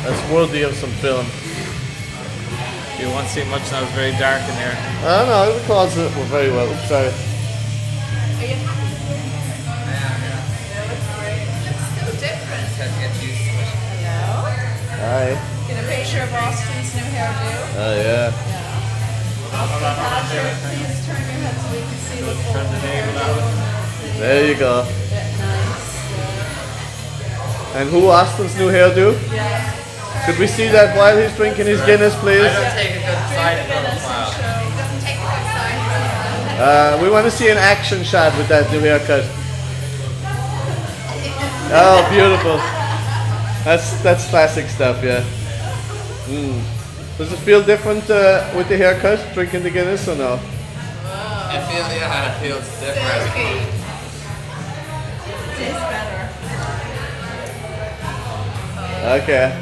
That's worthy of some film. You won't see much now, it's very dark in here. I don't know, the clouds were very well. Oops, sorry. Are you happy? Yeah. It looks great. It looks so different. Just have to get used to it. Hello? Hi. Get a picture of Austin's new hairdo. Oh yeah. Austin Patrick, please turn your head so we can see the full Turn the navel out. hairdo. There you go. Nice. And who Austin's new hairdo? Yeah. Could we see that while he's drinking his Guinness, please? I don't take a good side for a Guinness and while. show. He doesn't take a good side. We want to see an action shot with that new haircut. Oh, beautiful. That's classic stuff, yeah. Does it feel different with the haircut, drinking the Guinness, or no? It feels different. Silky. Tastes better. Okay.